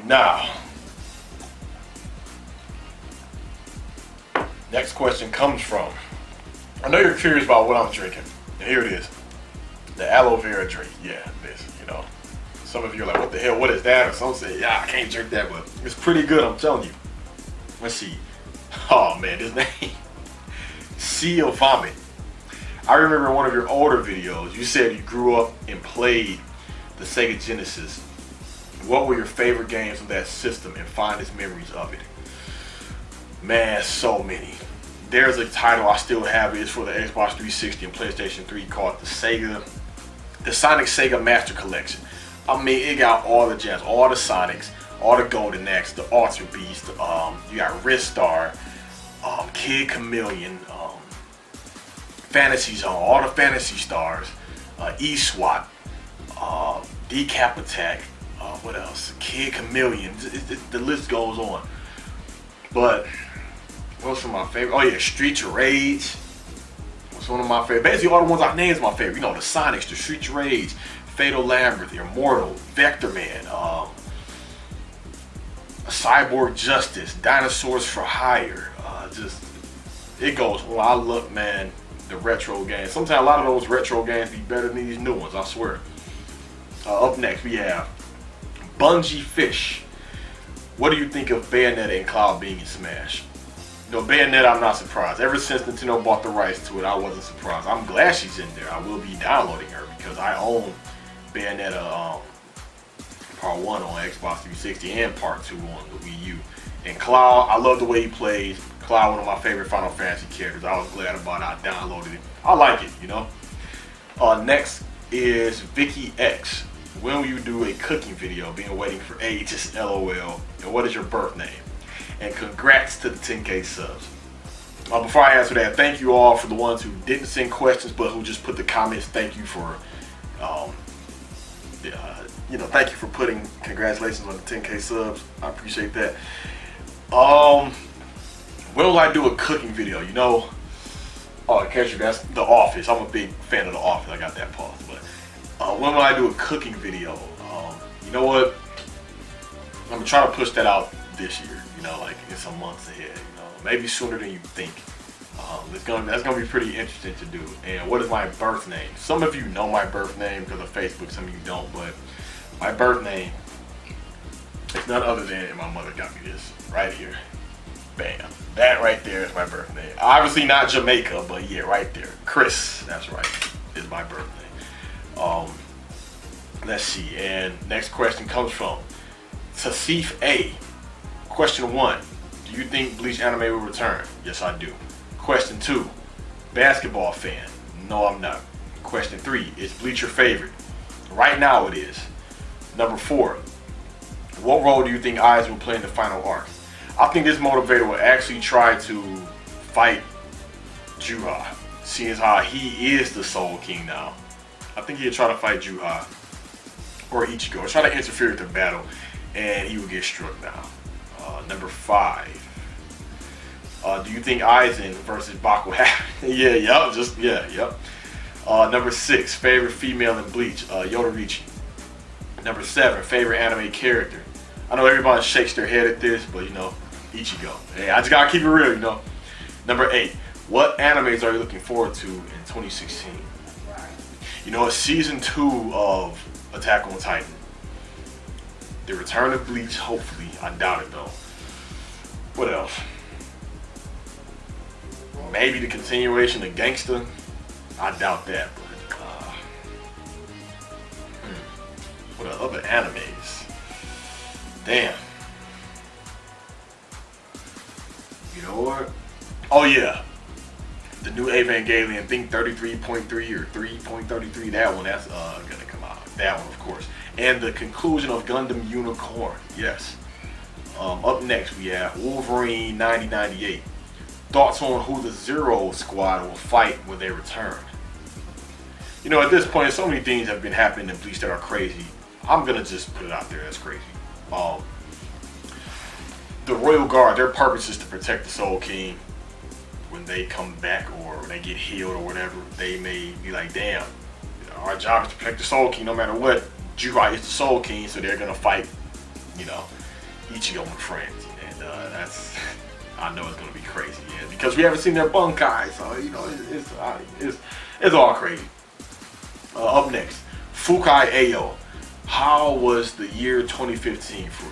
Now, next question comes from, I know you're curious about what I'm drinking. And here it is. The aloe vera drink. Yeah, this, you know. Some of you are like, what the hell, what is that? Or some say, yeah, I can't drink that, but it's pretty good, I'm telling you. Let's see. Oh man, this name. Sea of Vomit. I remember in one of your older videos, you said you grew up and played the Sega Genesis. What were your favorite games of that system and fondest memories of it? Man, so many. There's a title I still have. It's for the Xbox 360 and PlayStation 3 called the Sonic Sega Master Collection. I mean, it got all the gems, all the Sonics, all the Golden Axe, the Ultra Beast. You got Ristar, Kid Chameleon, Fantasy Zone, all the Fantasy Stars, E-SWAT, Decap Attack. What else? Kid Chameleon. The list goes on. But what's some of my favorite? Oh yeah, Streets of Rage. What's one of my favorite? Basically all the ones I named is my favorite. You know, the Sonics, the Streets of Rage, Fatal Labyrinth, Immortal, Vector Man, Cyborg Justice, Dinosaurs for Hire. Just it goes. Well, I love, man, the retro games. Sometimes a lot of those retro games be better than these new ones. I swear. Up next we have Bungie Fish. What do you think of Bayonetta and Cloud being in Smash? You know, Bayonetta, I'm not surprised. Ever since Nintendo bought the rights to it, I wasn't surprised. I'm glad she's in there. I will be downloading her because I own Bayonetta Part 1 on Xbox 360 and Part 2 on the Wii U. And Cloud, I love the way he plays. Cloud, one of my favorite Final Fantasy characters. I was glad about it. I downloaded it. I like it, you know. Next is Vicky X. When will you do a cooking video? Been waiting for ages, LOL. And what is your birth name? And congrats to the 10K subs. Before I answer that, thank you all for the ones who didn't send questions but who just put the comments. Thank you for, thank you for putting congratulations on the 10K subs. I appreciate that. When will I do a cooking video? You know, in case you guys, The Office. I'm a big fan of The Office. I got that pause, but. When will I do a cooking video? You know what? I'm gonna try to push that out this year. You know, like in some months ahead. You know, maybe sooner than you think. That's gonna be pretty interesting to do. And what is my birth name? Some of you know my birth name because of Facebook. Some of you don't. But my birth name is none other than, and my mother got me this right here. Bam. That right there is my birth name. Obviously not Jamaica, but yeah, right there. Chris. That's right. Is my birth name. Let's see, and next question comes from Tasif A. Question 1, do you think Bleach anime will return? Yes, I do. Question 2, basketball fan? No, I'm not. Question 3, is Bleach your favorite? Right now it is. Number 4, what role do you think Aiz will play in the final arc? I think this motivator will actually try to fight Juha, seeing as how he is the Soul King now. I think he'll try to fight Juha or Ichigo, or try to interfere with the battle, and he will get struck down. Number 5. Do you think Aizen versus Bak will happen? Yep. Number 6. Favorite female in Bleach? Yodorichi. Number 7. Favorite anime character? I know everybody shakes their head at this, but you know, Ichigo. Hey, I just gotta keep it real, you know. Number 8. What animes are you looking forward to in 2016? You know, it's season 2 of Attack on Titan. The return of Bleach, hopefully. I doubt it though. What else? Maybe the continuation of Gangsta. I doubt that, but what are other animes? Damn. You know what? Oh yeah. The new Evangelion, I think 33.3 or 3.33, that one, that's gonna come out. That one, of course. And the conclusion of Gundam Unicorn, yes. Up next, we have Wolverine 9098. Thoughts on who the Zero Squad will fight when they return? You know, at this point, so many things have been happening in Bleach that are crazy. I'm gonna just put it out there, that's crazy. The Royal Guard, their purpose is to protect the Soul King. When they come back or when they get healed or whatever, they may be like, damn, our job is to protect the Soul King no matter what. Juha is the Soul King, so they're gonna fight, you know. Ichigo and friends, and that's I know it's gonna be crazy, yeah, because we haven't seen their bunkai, so you know it's all crazy. Up next, Fukai Ayo. How was the year 2015 for you?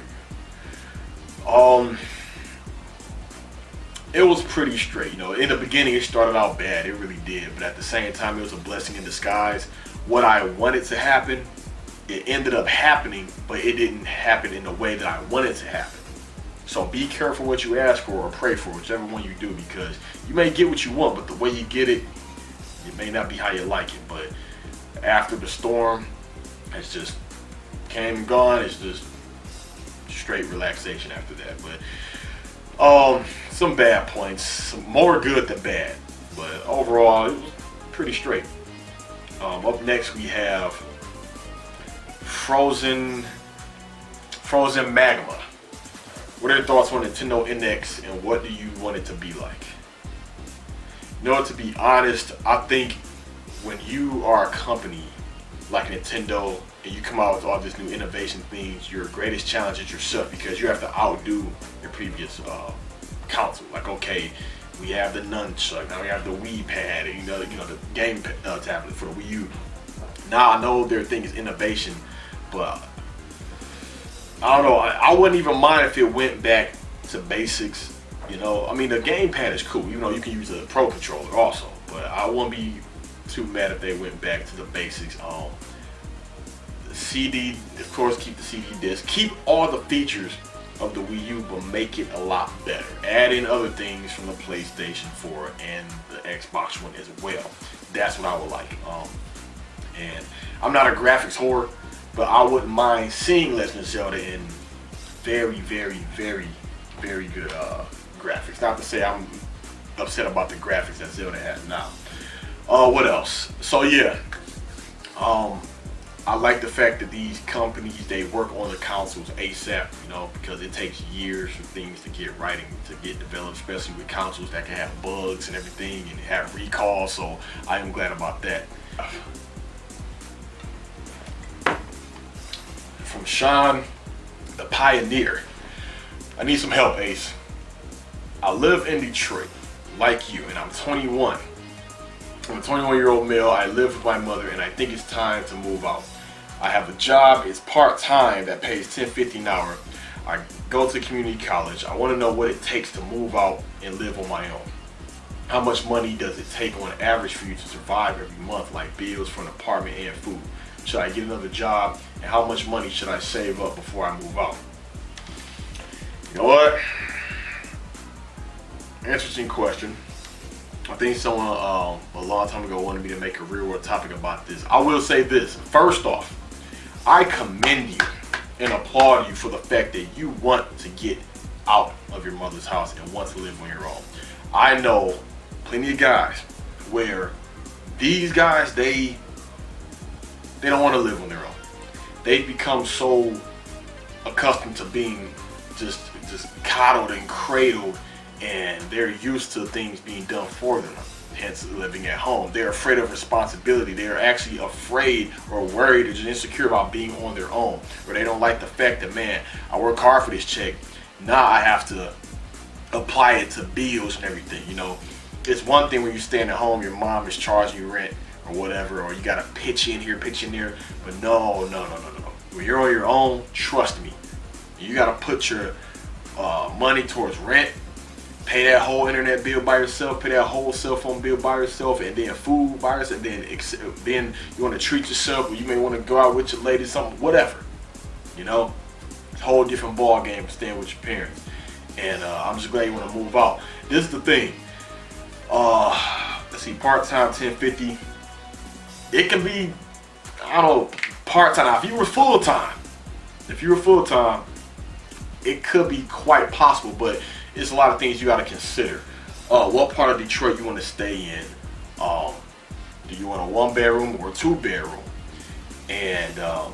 It was pretty straight. You know, in the beginning it started out bad, it really did, but at the same time it was a blessing in disguise. What I wanted to happen, it ended up happening, but it didn't happen in the way that I wanted to happen. So be careful what you ask for or pray for, whichever one you do, because you may get what you want, but the way you get it, it may not be how you like it. But after the storm, it's just came and gone. It's just straight relaxation after that. But some bad points, some more good than bad, but overall it was pretty straight. Up next we have Frozen Magma. What are your thoughts on Nintendo NX and what do you want it to be like? You know, to be honest, I think when you are a company like Nintendo and you come out with all this new innovation things, your greatest challenge is yourself, because you have to outdo your previous console. Like, okay, we have the nunchuck, now we have the Wii pad, and you know the game tablet for the Wii U. Now I know their thing is innovation, but I don't know. I wouldn't even mind if it went back to basics. You know, I mean, the gamepad is cool. You know, you can use a Pro controller also, but I wouldn't be too mad if they went back to the basics. The CD, of course, keep the CD disc, keep all the features of the Wii U, but make it a lot better. Add in other things from the PlayStation 4 and the Xbox One as well. That's what I would like. And I'm not a graphics whore, but I wouldn't mind seeing Legend of Zelda in very, very, very, very good graphics. Not to say I'm upset about the graphics that Zelda has now. What else? So yeah, I like the fact that these companies, they work on the consoles ASAP, you know, because it takes years for things to get right and to get developed, especially with consoles that can have bugs and everything and have recalls. So I am glad about that. From Sean, the Pioneer. I need some help, Ace. I live in Detroit, like you, and I'm 21. I'm a 21-year-old male. I live with my mother, and I think it's time to move out. I have a job. It's part-time that pays $10.50 an hour. I go to community college. I want to know what it takes to move out and live on my own. How much money does it take on average for you to survive every month, like bills for an apartment and food? Should I get another job? And how much money should I save up before I move out? You know what? Interesting question. I think someone a long time ago wanted me to make a real world topic about this. I will say this. First off, I commend you and applaud you for the fact that you want to get out of your mother's house and want to live on your own. I know plenty of guys where these guys, they don't want to live on their own. They've become so accustomed to being just coddled and cradled, and they're used to things being done for them, hence living at home. They're afraid of responsibility. They're actually afraid or worried or just insecure about being on their own, or they don't like the fact that, man, I work hard for this check, now I have to apply it to bills and everything. You know, it's one thing when you're staying at home, your mom is charging you rent or whatever, or you gotta pitch in here, pitch in there, but no. When you're on your own, trust me, you gotta put your money towards rent, pay that whole internet bill by yourself, pay that whole cell phone bill by yourself, and then food by yourself, and then you want to treat yourself, or you may want to go out with your lady, something, whatever. You know, it's a whole different ball game from staying with your parents. And I'm just glad you want to move out. This is the thing. Let's see, part-time $10.50. It can be, I don't know, part-time. Now, if you were full-time, it could be quite possible, but it's a lot of things you got to consider. What part of Detroit you want to stay in? Do you want a 1-bedroom or a 2-bedroom? And the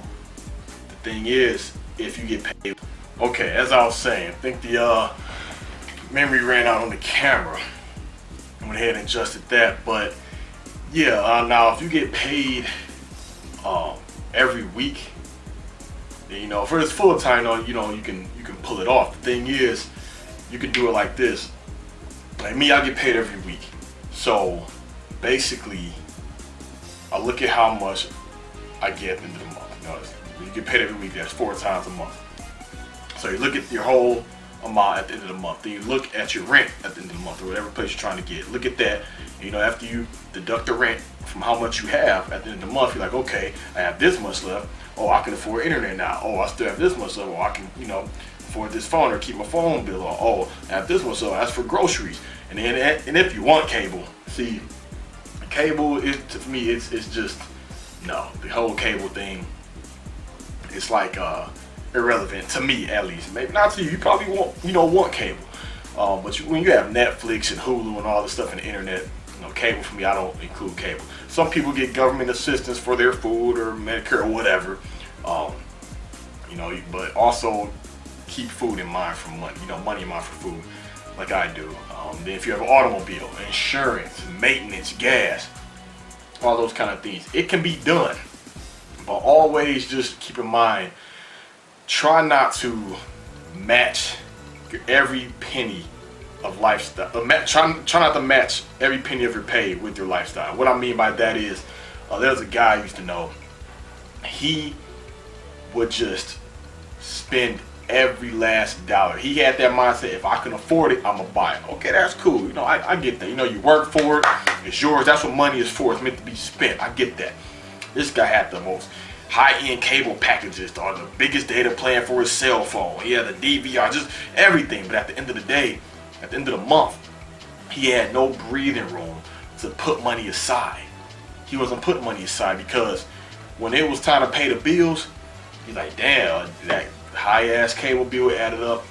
thing is, if you get paid. Okay, as I was saying, I think the memory ran out on the camera. I went ahead and adjusted that, but yeah, now if you get paid every week, And, for this full time, you can pull it off. The thing is, you can do it like this. Like me, I get paid every week. So basically, I look at how much I get at the end of the month. You get paid every week. That's 4 times a month. So you look at your whole amount at the end of the month. Then you look at your rent at the end of the month, or whatever place you're trying to get. Look at that. After you deduct the rent from how much you have at the end of the month, you're like, okay, I have this much left. Oh, I can afford internet now. Oh, I still have this much left. Oh, I can, afford this phone or keep my phone bill on. Oh, I have this much left. That's for groceries. And if you want cable, see, cable is, to me, it's just, no, the whole cable thing, it's like irrelevant to me, at least. Maybe not to you. You probably want cable. But when you have Netflix and Hulu and all this stuff in the internet, cable for me, I don't include cable. Some people get government assistance for their food or Medicare or whatever, but also keep food in mind for money, money in mind for food, like I do. Then if you have an automobile, insurance, maintenance, gas, all those kind of things, it can be done. But always just keep in mind, try not to match every penny of lifestyle. Try not to match every penny of your pay with your lifestyle. What I mean by that is, there's a guy I used to know. He would just spend every last dollar. He had that mindset: if I can afford it, I'm gonna buy it. Okay, that's cool. I get that. You work for it. It's yours. That's what money is for. It's meant to be spent. I get that. This guy had the most high-end cable packages, or the biggest data plan for his cell phone. He had the DVR, just everything. But at the end of the day, at the end of the month, he had no breathing room to put money aside. He wasn't putting money aside because when it was time to pay the bills, he's like, damn, that high-ass cable bill added up,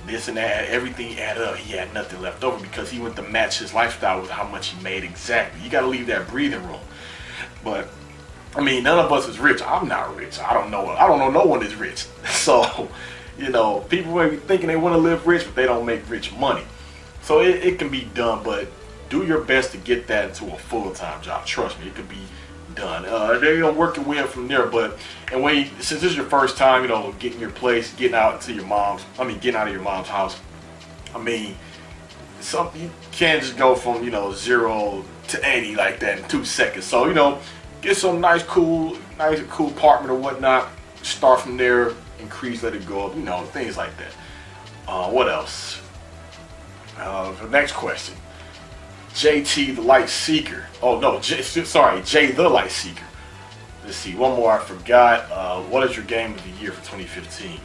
this and that, everything added up. He had nothing left over because he went to match his lifestyle with how much he made exactly. You got to leave that breathing room. But none of us is rich. I'm not rich. I don't know no one is rich. So, people may be thinking they want to live rich, but they don't make rich money. So it can be done, but do your best to get that into a full-time job. Trust me, it could be done. Working with from there. But since this is your first time, getting your place, getting out of your mom's house. You can't just go from 0 to 80 like that in 2 seconds. So get some nice cool apartment or whatnot. Start from there, increase, let it go up, things like that. What else? The next question. JT the Light Seeker. Oh no, Jay the Light Seeker. Let's see, one more I forgot. What is your game of the year for 2015?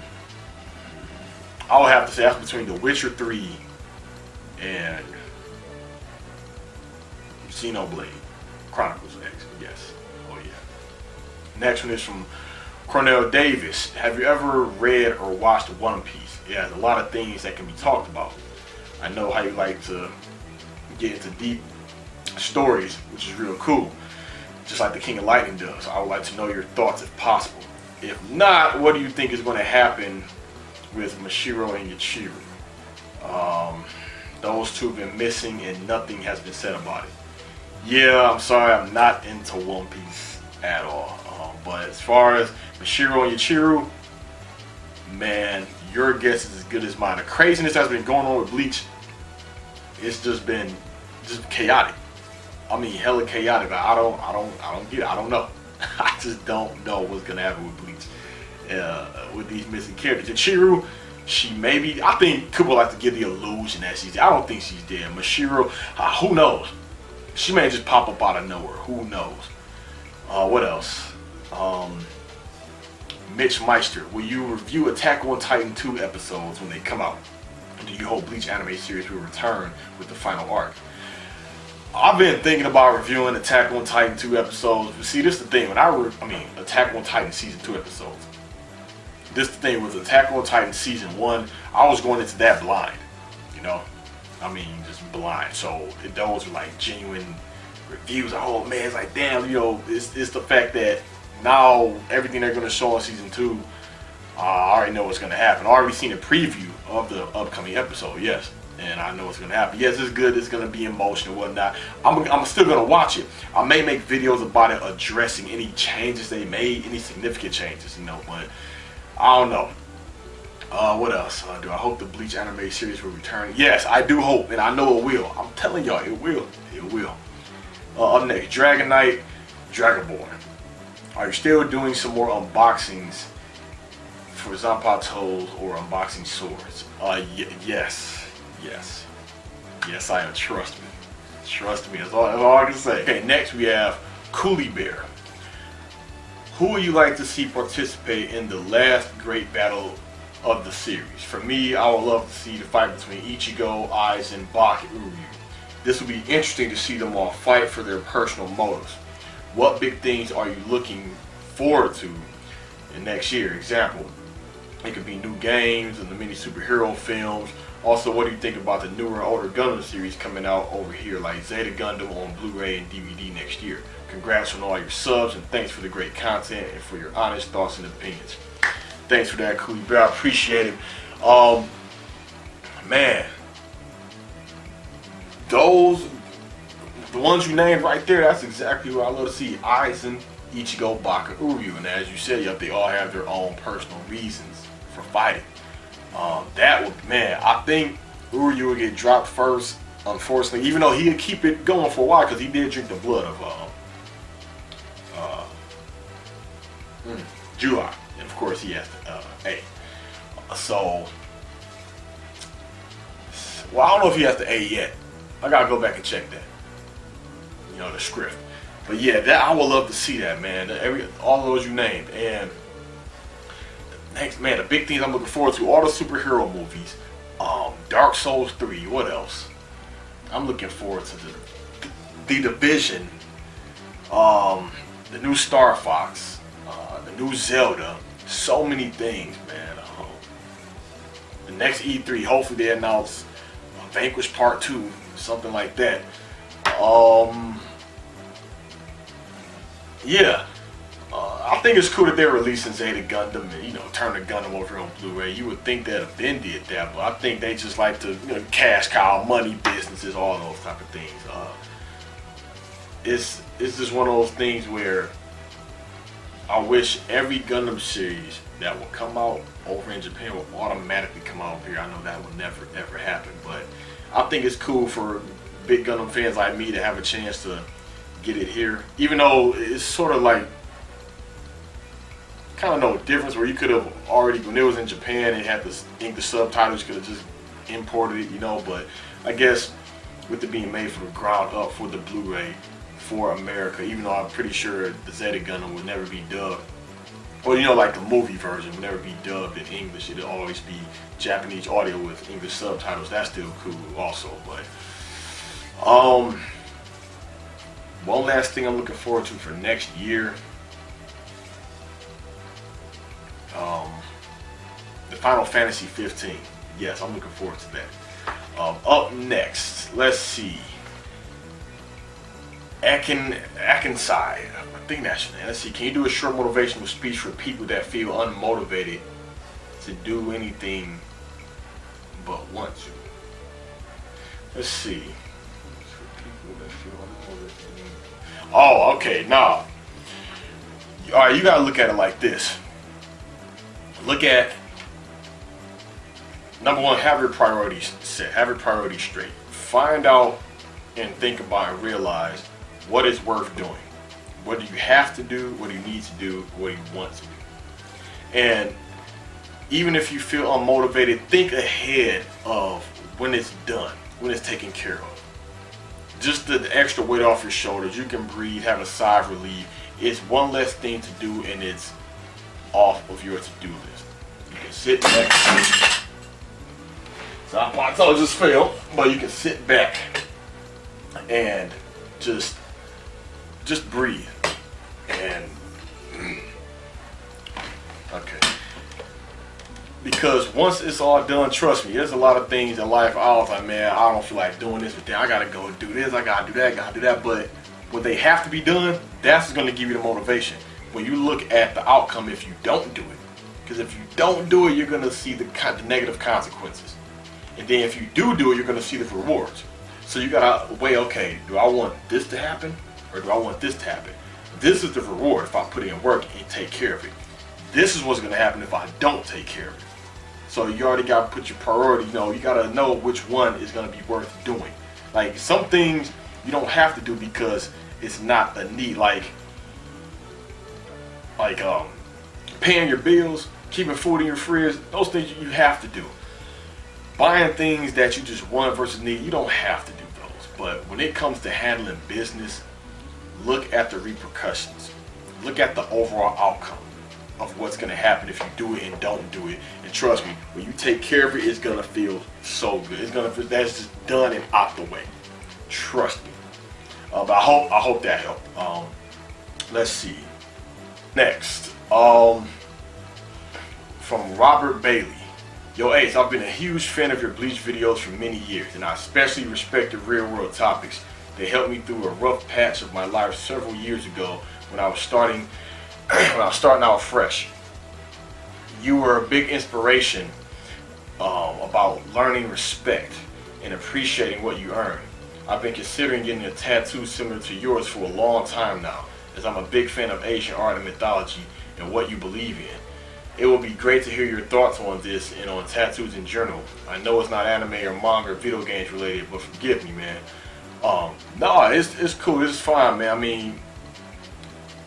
I would have to say that's between The Witcher 3 and Xenoblade Chronicles X. Yes. Oh yeah. Next one is from Cornell Davis. Have you ever read or watched One Piece? Yeah, there's a lot of things that can be talked about. I know how you like to get into deep stories, which is real cool, just like the King of Lightning does. I would like to know your thoughts if possible. If not, what do you think is going to happen with Mashiro and Yachiru? Those two have been missing and nothing has been said about it. Yeah, I'm sorry, I'm not into One Piece at all. But as far as Mashiro and Yachiru, man, your guess is as good as mine. The craziness that's been going on with Bleach, it's just been chaotic. Hella chaotic. I don't get it. I don't know. I just don't know what's gonna happen with Bleach with these missing characters. Yachiru, I think people like to give the illusion that she's dead. I don't think she's dead. Mashiro, who knows? She may just pop up out of nowhere. Who knows? What else? Mitch Meister, will you review Attack on Titan 2 episodes when they come out? Do you hope Bleach anime series will return with the final arc? I've been thinking about reviewing Attack on Titan 2 episodes. See, this is the thing. Attack on Titan Season 2 episodes. This is the thing with Attack on Titan Season 1. I was going into that blind. Just blind. So those were like genuine reviews. Oh man, it's like, damn, it's the fact that now everything they're going to show in Season 2, I already know what's going to happen. I already seen a preview of the upcoming episode, yes. And I know what's going to happen. Yes, it's good. It's going to be emotional and whatnot. I'm still going to watch it. I may make videos about it addressing any changes they made, any significant changes, but I don't know. What else do I hope the Bleach anime series will return? Yes, I do hope, and I know it will. I'm telling y'all, it will. It will. Up next, Dragon Knight, Dragonborn. Are you still doing some more unboxings for Zanpatos or unboxing swords? Yes. Yes, I am. Trust me. Trust me. That's all I can say. Okay, next we have Coolie Bear. Who would you like to see participate in the last great battle of the series? For me, I would love to see the fight between Ichigo, Aizen, Bak, and Uryu. This would be interesting to see them all fight for their personal motives. What big things are you looking forward to in next year? Example, it could be new games and the mini superhero films. Also, what do you think about the newer, older Gundam series coming out over here, like Zeta Gundam on Blu-ray and DVD next year? Congrats on all your subs, and thanks for the great content and for your honest thoughts and opinions. Thanks for that, Coolie Bear. I appreciate it. Man, the ones you named right there, that's exactly what I love to see. Aizen, Ichigo, Baka, Uryu, and as you said, they all have their own personal reasons for fighting. That would, man, I think Uryu would get dropped first, unfortunately, even though he'd keep it going for a while because he did drink the blood of July, and of course he has the A. So, well, I don't know if he has the A yet. I gotta go back and check that. You know, the script. But yeah, that I would love to see that, man. All those you named, and next, man, the big things I'm looking forward to, all the superhero movies, Dark Souls 3, what else? I'm looking forward to the Division, the new Star Fox, the new Zelda, so many things, man. The next E3, hopefully they announce Vanquish Part 2, something like that. Yeah. I think it's cool that they're releasing Zeta Gundam and, turn the Gundam over on Blu-ray. You would think that if Ben did that, but I think they just like to, cash cow, money, businesses, all those type of things. It's just one of those things where I wish every Gundam series that will come out over in Japan will automatically come out here. I know that will never, ever happen, but I think it's cool for big Gundam fans like me to have a chance to get it here, even though it's sort of like kind of no difference where you could have already, when it was in Japan and had the English subtitles, you could have just imported it, but I guess with it being made from the ground up for the Blu-ray for America, even though I'm pretty sure the Zeta Gundam would never be dubbed, or like the movie version would never be dubbed in English, it'll always be Japanese audio with English subtitles. That's still cool also. But one last thing I'm looking forward to for next year, the Final Fantasy 15. Yes, I'm looking forward to that. Up next, let's see. Akinsai, I think that's your name. Let's see. Can you do a short motivational speech for people that feel unmotivated to do anything but want to? Let's see. Oh, okay. Now, all right. You gotta look at it like this. Look at, number one, have your priorities set. Have your priorities straight. Find out and think about and realize what is worth doing. What do you have to do? What do you need to do? What do you want to do? And even if you feel unmotivated, think ahead of when it's done, when it's taken care of. Just the extra weight off your shoulders. You can breathe, have a sigh of relief. It's one less thing to do, and it's off of your to-do list. You can sit back. So I told you just failed, but you can sit back and just breathe. And okay. Because once it's all done, trust me, there's a lot of things in life I was like, man, I don't feel like doing this, but then I gotta go do this, I gotta do that, but when they have to be done, that's gonna give you the motivation. When you look at the outcome if you don't do it. Because if you don't do it, you're gonna see the negative consequences. And then if you do it, you're gonna see the rewards. So you gotta weigh, okay, do I want this to happen or do I want this to happen? This is the reward if I put in work and take care of it. this is what's gonna happen if I don't take care of it. So you already gotta put your priority, you know, you gotta know which one is gonna be worth doing. Like some things you don't have to do because it's not a need, like paying your bills, keeping food in your fridge, those things you have to do. Buying things that you just want versus need, you don't have to do those. But when it comes to handling business, look at the repercussions. Look at the overall outcome of what's going to happen if you do it and don't do it. And trust me, when you take care of it, it's going to feel so good. It's going to feel, that's just done and out the way. Trust me. But I hope that helped. Let's see. Next, from Robert Bailey. Yo Ace, I've been a huge fan of your Bleach videos for many years, and I especially respect the real world topics. They helped me through a rough patch of my life several years ago when I was starting out fresh. You were a big inspiration about learning respect and appreciating what you earn. I've been considering getting a tattoo similar to yours for a long time now, as I'm a big fan of Asian art and mythology and what you believe in. It would be great to hear your thoughts on this and on tattoos in general. I know it's not anime or manga or video games related, but forgive me, man. No, it's cool. It's fine, man. I mean,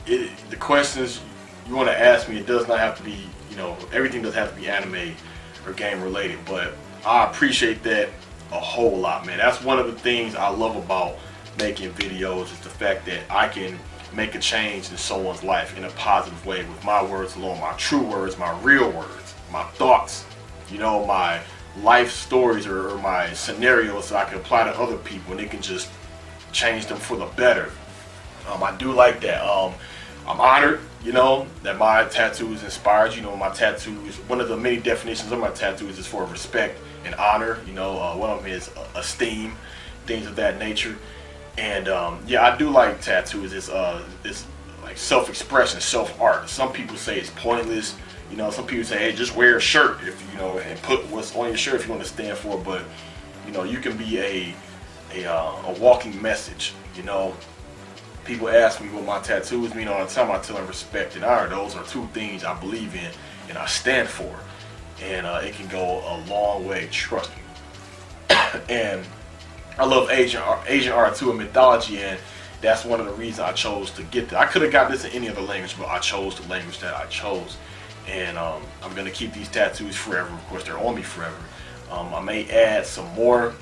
the questions you want to ask me, it does not have to be, you know, everything doesn't have to be anime or game related, but I appreciate that a whole lot, man. That's one of the things I love about making videos, is the fact that I can make a change in someone's life in a positive way with my words alone, my true words, my real words, my thoughts, you know, my life stories or my scenarios that I can apply to other people and it can just change them for the better. I do like that. I'm honored, you know, that my tattoos inspired. You know, my tattoos, one of the many definitions of my tattoos is for respect and honor. You know, one of them is esteem, things of that nature. And yeah, I do like tattoos. It's like self-expression, self-art. Some people say it's pointless. You know, some people say, hey, just wear a shirt if you know, and put what's on your shirt if you want to stand for it. But you know, you can be a walking message. You know, people ask me what my tattoos mean all the time. I tell them respect and honor. Those are two things I believe in and I stand for. And it can go a long way. Trust me. And I love Asian art too, and mythology, and that's one of the reasons I chose to get that. I could have got this in any other language, but I chose the language that I chose. And I'm gonna keep these tattoos forever. Of course, they're on me forever. I may add some more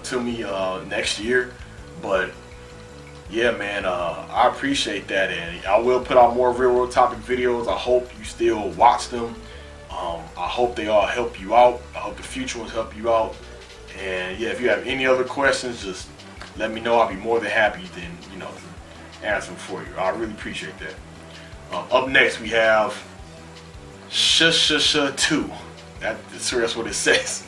to me next year, but yeah, man, I appreciate that, and I will put out more real world topic videos. I hope you still watch them. I hope they all help you out. I hope the future ones help you out. And yeah, if you have any other questions, just let me know. I'll be more than happy to, you know, answer them for you. I really appreciate that. Up next, we have Shh2. That's what it says.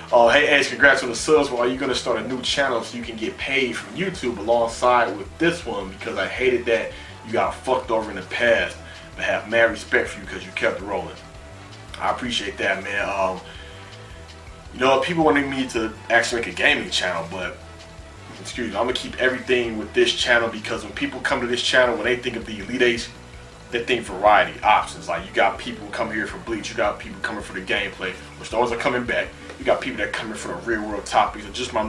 Hey Ace, congrats on the subs. Well, are you going to start a new channel so you can get paid from YouTube alongside with this one? Because I hated that you got fucked over in the past, but have mad respect for you because you kept rolling. I appreciate that, man. You know, people wanted me to actually make a gaming channel, but excuse me, I'm gonna keep everything with this channel, because when people come to this channel, when they think of the Elite Ace, they think variety, options. Like, you got people coming here for Bleach, you got people coming for the gameplay, which those are coming back. You got people that come here for the real world topics, and just my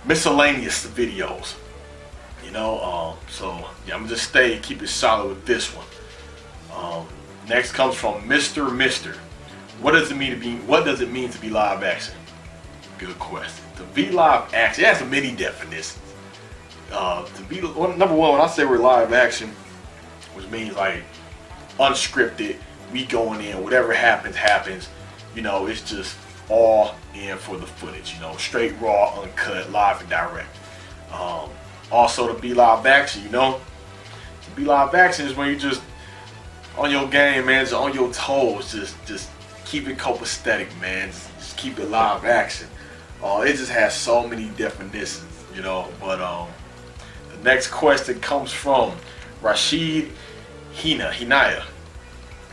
miscellaneous videos. You know, so yeah, I'm gonna just keep it solid with this one. Next comes from Mr. What does it mean to be live action? Good question. To be live action, it has many definitions. To be number one, when I say we're live action, which means like unscripted, we going in, whatever happens. You know, it's just all in for the footage. You know, straight raw, uncut, live and direct. Also, to be live action, you know, to be live action is when you just on your game, man, just on your toes, just keep it copacetic, man. Just keep it live action. It just has so many definitions, you know. But the next question comes from Rashid Hinaya.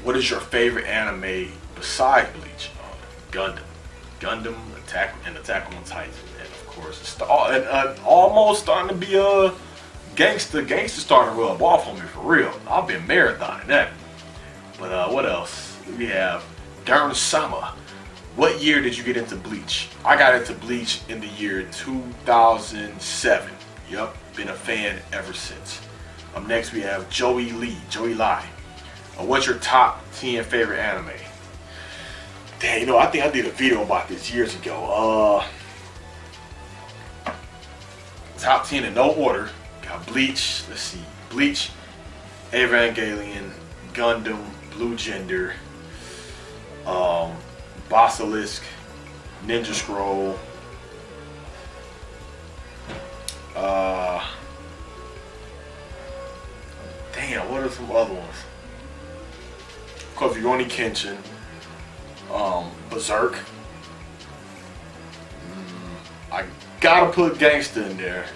What is your favorite anime besides Bleach? Gundam, Attack on Titan, and of course, it's almost starting to be a gangster starting to rub off on me for real. I've been marathoning that. But what else? We have Darren Sama. What year did you get into Bleach? I got into Bleach in the year 2007. Yup, been a fan ever since. Up next we have Joey Lai. What's your top 10 favorite anime? Dang, you know, I think I did a video about this years ago. Top 10 in no order. Got Bleach, let's see, Bleach, Evangelion, Gundam, Blue Gender, Basilisk, Ninja Scroll, damn, what are some other ones? Of course, Rurouni Kenshin, Berserk. I gotta put Gangsta in there,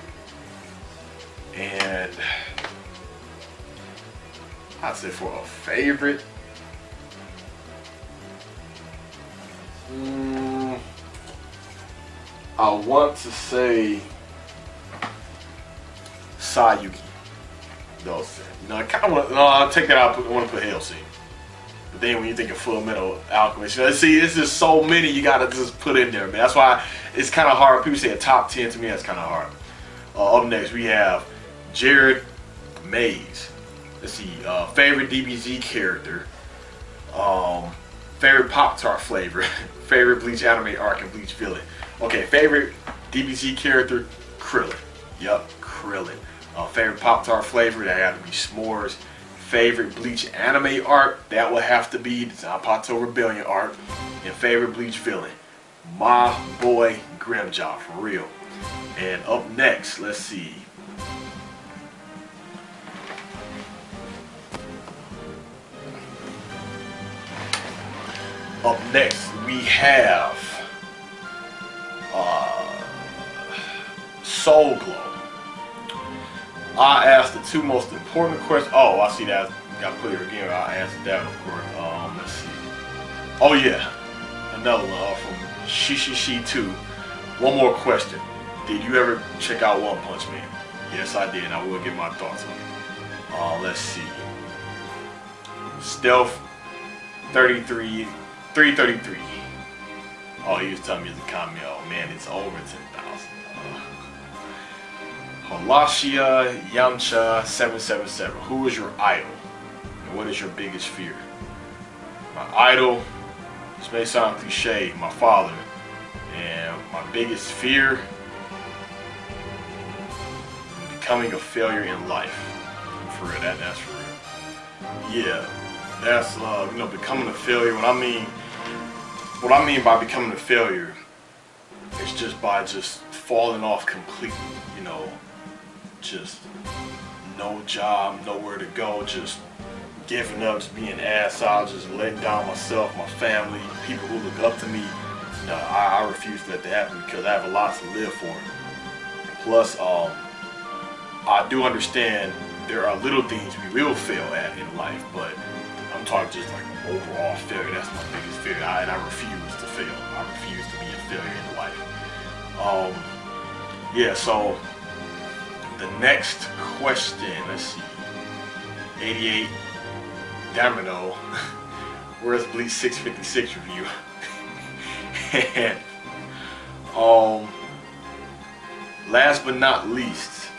and I'd say for a favorite, I want to say Sayuki. Those, you know, I kind of want. No, I'll take that out. I want to put Hellsing. But then when you think of Full Metal Alchemist, you know, see, it's just so many you gotta just put in there, man. That's why it's kind of hard. People say a top 10 to me. That's kind of hard. Up next we have Jared Mays. Let's see. Favorite DBZ character. Favorite Pop-Tart flavor. Favorite Bleach anime arc and Bleach villain. Okay, favorite DBZ character, Krillin. Yup, Krillin. Favorite Pop-Tart flavor, that had to be s'mores. Favorite Bleach anime arc, that would have to be the Zanpakuto Rebellion arc. And favorite Bleach villain, my boy Grimjaw, for real. And up next, let's see. Up next, we have Soul Glow. I asked the two most important questions. Oh, I see that. Got to put it again. I answered that, of course. Let's see. Oh yeah, another one from Shishishi 2. One more question. Did you ever check out One Punch Man? Yes, I did. I will get my thoughts on it. Let's see. Stealth 333. Oh, he was telling me it's a cameo. Man, it's over 10,000. Holashia Yamcha 777. Who is your idol? And what is your biggest fear? My idol, this may sound cliche, my father. And my biggest fear, becoming a failure in life. For real, that's for real. Yeah, that's you know, becoming a failure. What I mean by becoming a failure is just by just falling off completely, you know, just no job, nowhere to go, just giving up, just being ass out, just letting down myself, my family, people who look up to me. I refuse to let that happen because I have a lot to live for. Plus, I do understand there are little things we will fail at in life, but I'm talking just like overall failure. That's my biggest fear, and I refuse to fail. I refuse to be a failure in life. Yeah, so the next question, let's see. 88 Domino. Where's Bleach 656 review? And last but not least,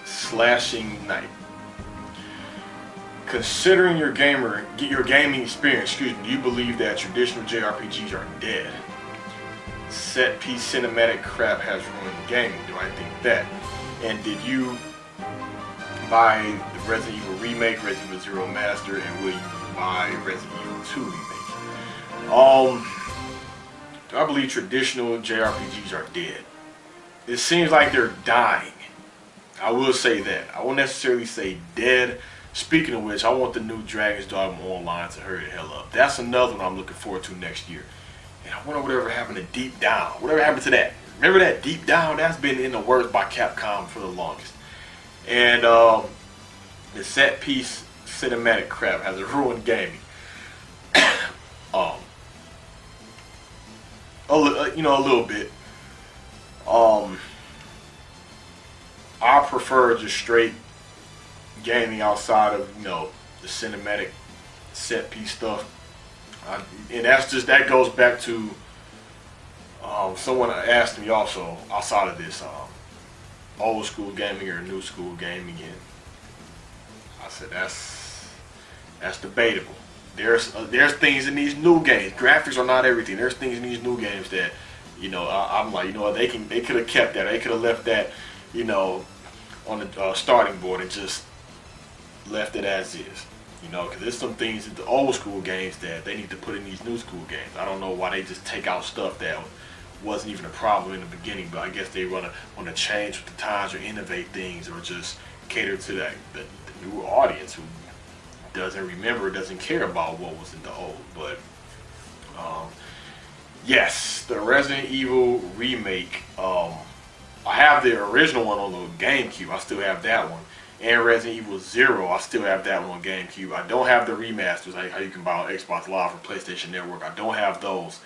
Slashing Knight. Considering your gaming experience, do you believe that traditional JRPGs are dead? Set piece cinematic crap has ruined gaming. Do I think that? And did you buy the Resident Evil remake, Resident Evil Zero Master, and will you buy Resident Evil 2 remake? Do I believe traditional JRPGs are dead? It seems like they're dying. I will say that. I won't necessarily say dead. Speaking of which, I want the new Dragon's Dogma Online to hurry the hell up. That's another one I'm looking forward to next year. And I wonder whatever happened to Deep Down. Whatever happened to that? Remember that Deep Down? That's been in the works by Capcom for the longest. And the set piece cinematic crap has ruined gaming. You know, a little bit. I prefer just straight gaming outside of, you know, the cinematic set piece stuff. And that goes back to someone asked me also outside of this, old school gaming or new school gaming, and I said that's debatable. There's things in these new games. Graphics are not everything. There's things in these new games that, you know, I'm like, you know, they could have kept that. They could have left that, you know, on the starting board and just left it as is. You know, because there's some things in the old school games that they need to put in these new school games. I don't know why they just take out stuff that wasn't even a problem in the beginning, but I guess they want to change with the times or innovate things or just cater to the new audience who doesn't remember, doesn't care about what was in the old. But yes, the Resident Evil remake. I have the original one on the GameCube. I still have that one. And Resident Evil 0, I still have that one on GameCube. I don't have the remasters, like how you can buy on Xbox Live or PlayStation Network. I don't have those.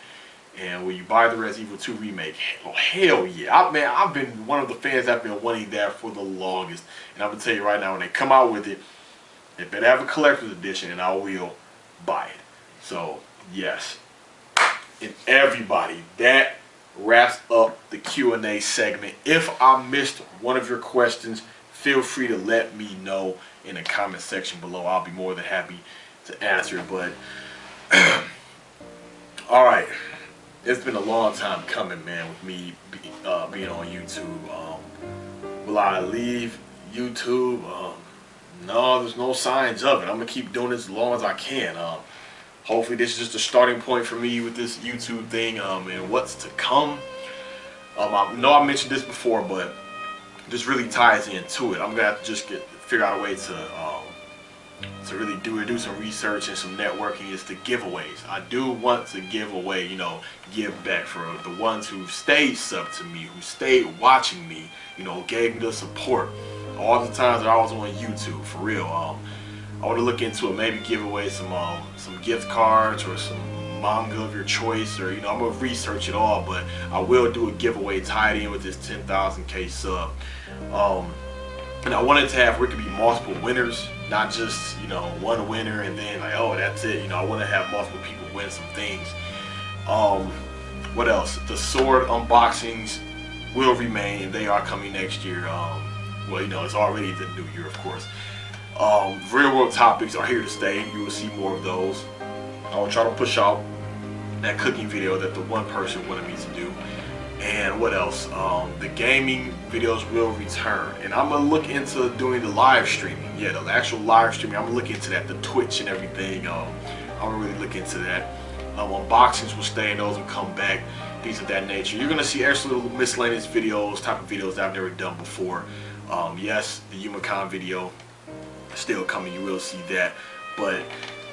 And when you buy the Resident Evil 2 remake, hell yeah. I've been one of the fans that have been wanting that for the longest. And I'm going to tell you right now, when they come out with it, they better have a collector's edition, and I will buy it. So, yes. And everybody, that wraps up the Q&A segment. If I missed one of your questions, feel free to let me know in the comment section below. I'll be more than happy to answer it. But, alright. It's been a long time coming, man, with me being on YouTube. Will I leave YouTube? No, there's no signs of it. I'm going to keep doing this as long as I can. Hopefully this is just a starting point for me with this YouTube thing and what's to come. I know I mentioned this before, but this really ties into it. I'm gonna have to just figure out a way to really do some research and some networking. Is the giveaways. I do want to give away, you know, give back for the ones who stayed sub to me, who stayed watching me, you know, gave me the support all the times that I was on YouTube, for real. I want to look into it, maybe give away some gift cards or some manga of your choice, or, you know, I'm gonna research it all, but I will do a giveaway tied in with this 10,000K sub. And I wanted to have where it could be multiple winners, not just, you know, one winner and then like, oh, that's it. You know, I want to have multiple people win some things. What else? The sword unboxings will remain, and they are coming next year. Well, you know, it's already the new year, of course. Real world topics are here to stay. You will see more of those. I will try to push out that cooking video that the one person wanted me to do. And what else? The gaming videos will return, and I'm gonna look into doing the live streaming. Yeah, the actual live streaming. I'm gonna look into that, the Twitch and everything. I'm gonna really look into that. Unboxings will stay, and those will come back. Things of that nature. You're gonna see extra little miscellaneous videos, type of videos that I've never done before. Yes, the Yumacon video still coming. You will see that, but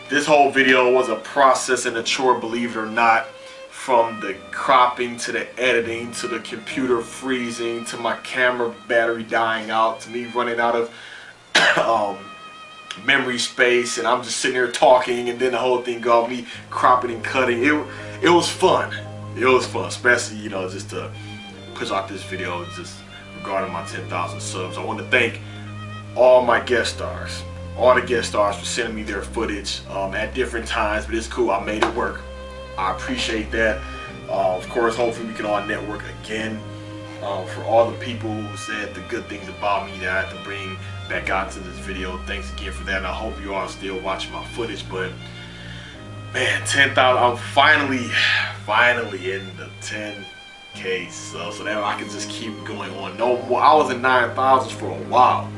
this whole video was a process and a chore, believe it or not. From the cropping to the editing to the computer freezing to my camera battery dying out to me running out of memory space, and I'm just sitting there talking, and then the whole thing got me cropping and cutting. It was fun. It was fun, especially, you know, just to push out this video just regarding my 10,000 subs. I want to thank all my guest stars, all the guest stars, for sending me their footage at different times, but it's cool. I made it work. I appreciate that. Of course, hopefully we can all network again. For all the people who said the good things about me that I had to bring back out to this video, thanks again for that. And I hope you all still watching my footage. But man, 10,000, I'm finally in the 10K subs, so that I can just keep going on. No more. I was in 9,000s for a while.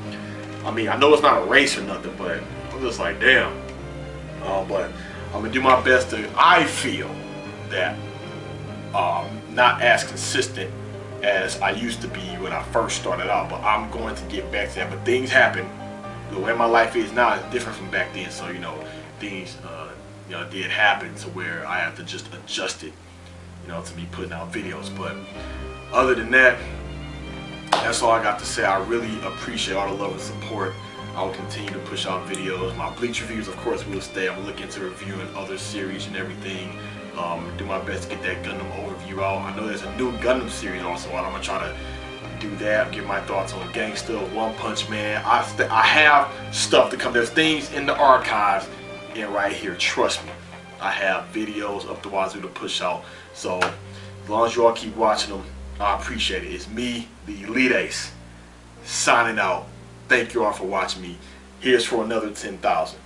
I mean, I know it's not a race or nothing, but I'm just like, damn. But I'm gonna do my best to. I feel that not as consistent as I used to be when I first started out, but I'm going to get back to that. But things happen. The way my life is now is different from back then. So, you know, things you know, did happen to where I have to just adjust it, you know, to be putting out videos. But other than that, that's all I got to say. I really appreciate all the love and support. I will continue to push out videos. My Bleach reviews, of course, will stay. I'm looking to reviewing other series and everything. Do my best to get that Gundam overview out. I know there's a new Gundam series also out. I'm gonna try to do that, give my thoughts on Gangsta, One Punch Man. I have stuff to come. There's things in the archives and right here, trust me. I have videos up the wazoo to push out. So as long as you all keep watching them, I appreciate it. It's me, the Elite Ace, signing out. Thank you all for watching me. Here's for another 10,000.